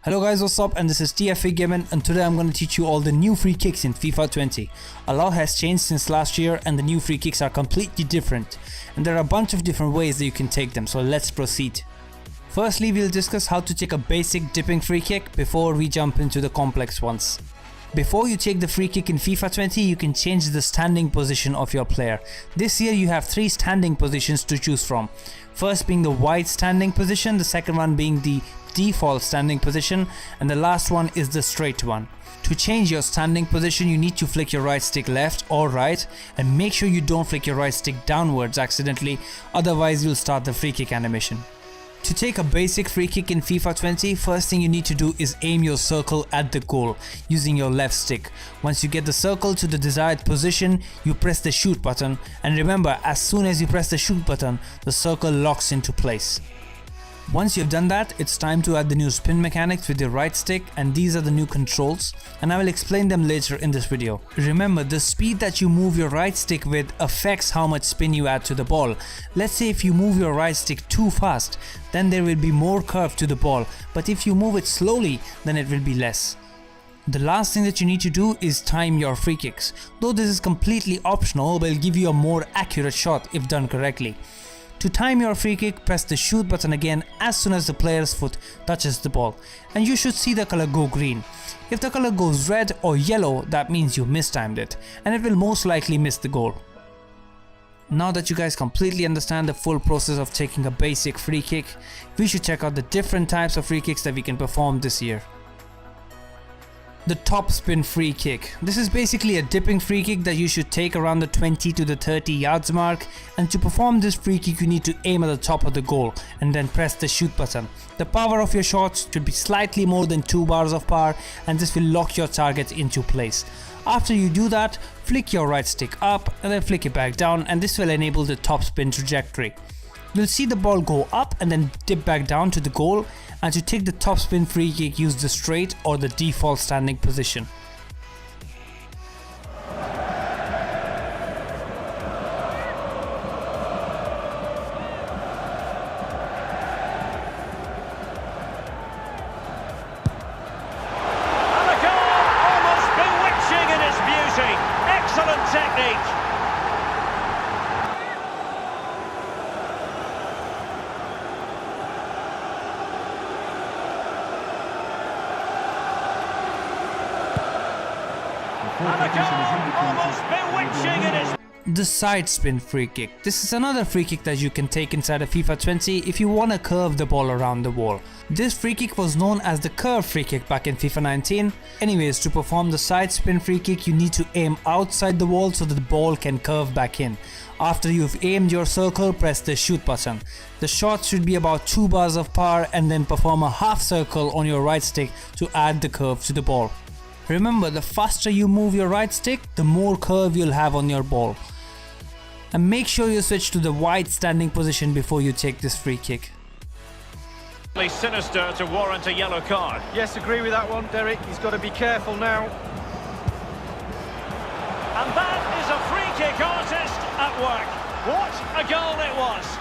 Hello guys, what's up, and this is TFA Gaming, and today I'm going to teach you all the new free kicks in FIFA 20. A lot has changed since last year and the new free kicks are completely different, and there are a bunch of different ways that you can take them, so let's proceed. Firstly, we'll discuss how to take a basic dipping free kick before we jump into the complex ones. Before you take the free kick in FIFA 20, you can change the standing position of your player. This year you have 3 standing positions to choose from. First being the wide standing position, the second one being the default standing position, and the last one is the straight one. To change your standing position, you need to flick your right stick left or right, and make sure you don't flick your right stick downwards accidentally, otherwise you'll start the free kick animation. To take a basic free kick in FIFA 20, first thing you need to do is aim your circle at the goal using your left stick. Once you get the circle to the desired position, you press the shoot button, and remember, as soon as you press the shoot button, the circle locks into place. Once you've done that, it's time to add the new spin mechanics with your right stick, and these are the new controls, and I will explain them later in this video. Remember, the speed that you move your right stick with affects how much spin you add to the ball. Let's say if you move your right stick too fast, then there will be more curve to the ball, but if you move it slowly, then it will be less. The last thing that you need to do is time your free kicks. Though this is completely optional, but it'll give you a more accurate shot if done correctly. To time your free kick, press the shoot button again as soon as the player's foot touches the ball, and you should see the color go green. If the color goes red or yellow, that means you mistimed it, and it will most likely miss the goal. Now that you guys completely understand the full process of taking a basic free kick, we should check out the different types of free kicks that we can perform this year. The top spin free kick. This is basically a dipping free kick that you should take around the 20 to the 30 yards mark, and to perform this free kick you need to aim at the top of the goal and then press the shoot button. The power of your shots should be slightly more than 2 bars of power, and this will lock your target into place. After you do that, flick your right stick up and then flick it back down, and this will enable the top spin trajectory. You'll see the ball go up and then dip back down to the goal, and to take the top spin free kick, use the straight or the default standing position. And the goal, almost bewitching in its beauty. Excellent technique. The side spin free kick. This is another free kick that you can take inside of FIFA 20 if you want to curve the ball around the wall. This free kick was known as the curve free kick back in FIFA 19. Anyways, to perform the side spin free kick, you need to aim outside the wall so that the ball can curve back in. After you've aimed your circle, press the shoot button. The shot should be about 2 bars of power, and then perform a half circle on your right stick to add the curve to the ball. Remember, the faster you move your right stick, the more curve you'll have on your ball. And make sure you switch to the wide standing position before you take this free kick. Sinister to warrant a yellow card. Yes, agree with that one, Derek. He's got to be careful now. And that is a free kick artist at work. What a goal it was.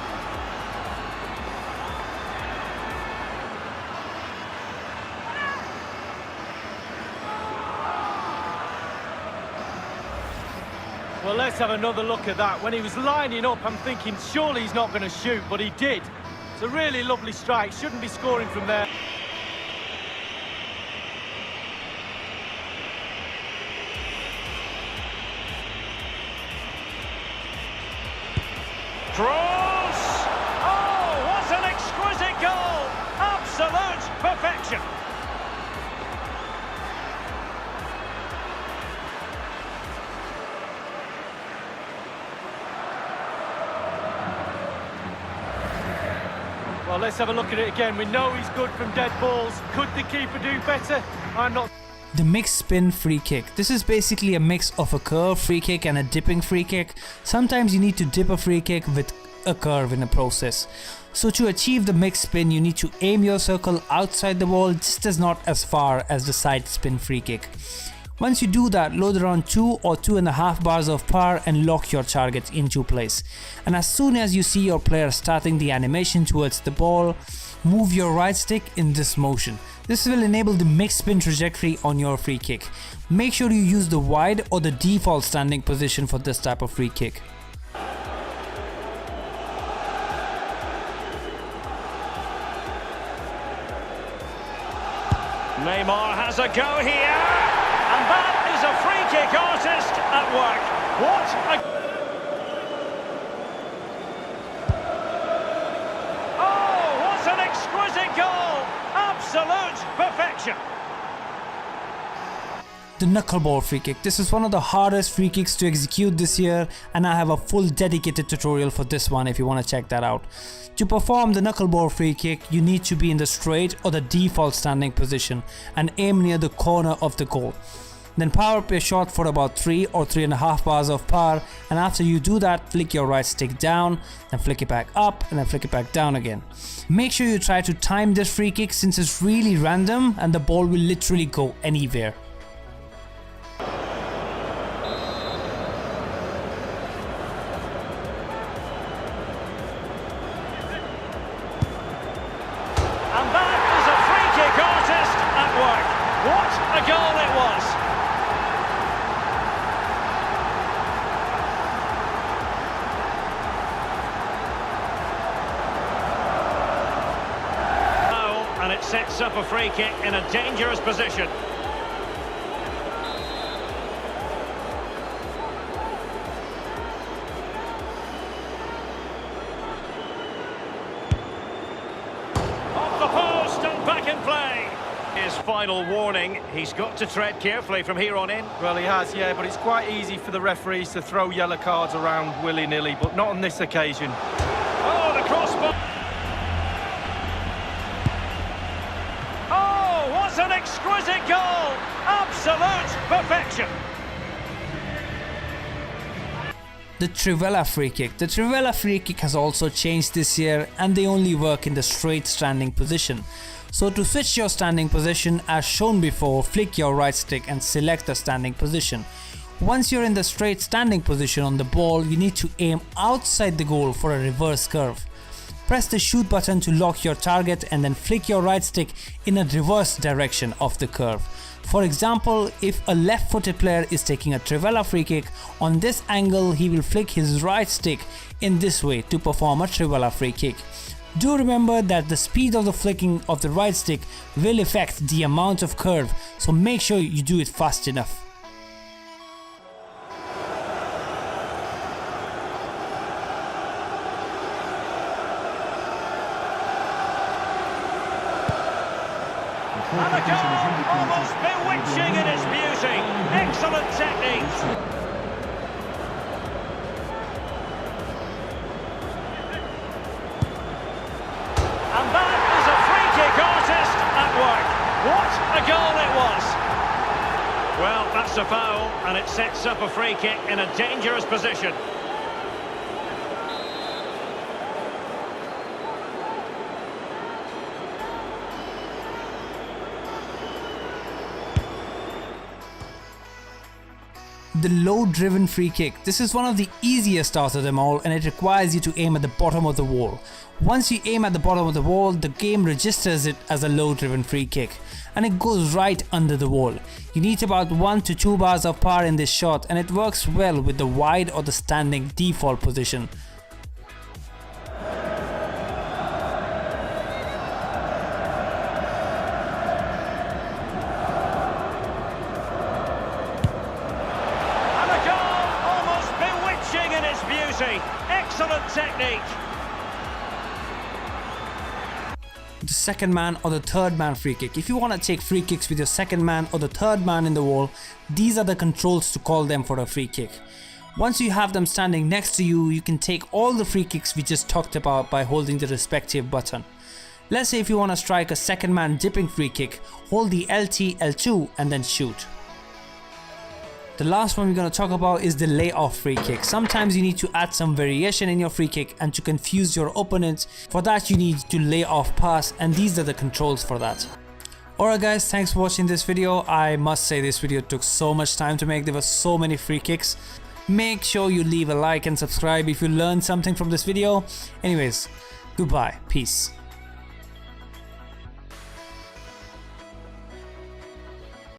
Well, let's have another look at that. When he was lining up, I'm thinking surely he's not going to shoot, but he did. It's a really lovely strike. Shouldn't be scoring from there. Cross! Oh, what an exquisite goal! Absolute perfection. Well, let's have a look at it again. We know he's good from dead balls. Could the keeper do better? I'm not... The mixed spin free kick. This is basically a mix of a curve free kick and a dipping free kick. Sometimes you need to dip a free kick with a curve in the process. So to achieve the mixed spin, you need to aim your circle outside the wall, just as not as far as the side spin free kick. Once you do that, load around 2 or 2.5 bars of power and lock your target into place. And as soon as you see your player starting the animation towards the ball, move your right stick in this motion. This will enable the mixed spin trajectory on your free kick. Make sure you use the wide or the default standing position for this type of free kick. Neymar has a go here, and that is a free kick artist at work. What a... Oh, what an exquisite goal! Absolute perfection. The knuckleball free kick. This is one of the hardest free kicks to execute this year, and I have a full dedicated tutorial for this one if you want to check that out. To perform the knuckleball free kick, you need to be in the straight or the default standing position and aim near the corner of the goal. Then power up your shot for about 3 or 3.5 bars of power, and after you do that, flick your right stick down, then flick it back up, and then flick it back down again. Make sure you try to time this free kick since it's really random and the ball will literally go anywhere. And that is a free kick artist at work. What a goal it was. And it sets up a free kick in a dangerous position. Off the post and back in play. His final warning, he's got to tread carefully from here on in. Well, he has, yeah, but it's quite easy for the referees to throw yellow cards around willy-nilly, but not on this occasion. Oh, the crossbar. What an exquisite goal! Absolute perfection! The Trivela free kick. The Trivela free kick has also changed this year, and they only work in the straight standing position. So to switch your standing position, as shown before, flick your right stick and select the standing position. Once you're in the straight standing position on the ball, you need to aim outside the goal for a reverse curve. Press the shoot button to lock your target and then flick your right stick in a reverse direction of the curve. For example, if a left-footed player is taking a Trivela free kick, on this angle he will flick his right stick in this way to perform a Trivela free kick. Do remember that the speed of the flicking of the right stick will affect the amount of curve, so make sure you do it fast enough. And a goal, almost bewitching in its beauty. Excellent technique. And that is a free kick artist at work. What a goal it was. Well, that's a foul, and it sets up a free kick in a dangerous position. The low driven free kick. This is one of the easiest out of them all, and it requires you to aim at the bottom of the wall. Once you aim at the bottom of the wall, the game registers it as a low driven free kick and it goes right under the wall. You need about 1 to 2 bars of power in this shot, and it works well with the wide or the standing default position. Excellent technique. The second man or the third man free kick. If you want to take free kicks with your second man or the third man in the wall, these are the controls to call them for a free kick. Once you have them standing next to you, you can take all the free kicks we just talked about by holding the respective button. Let's say if you want to strike a second man dipping free kick, hold the LT, L2 and then shoot. The last one we're going to talk about is the layoff free kick. Sometimes you need to add some variation in your free kick and to confuse your opponent. For that you need to lay off pass, and these are the controls for that. Alright guys, thanks for watching this video. I must say this video took so much time to make. There were so many free kicks. Make sure you leave a like and subscribe if you learned something from this video. Anyways, goodbye, peace.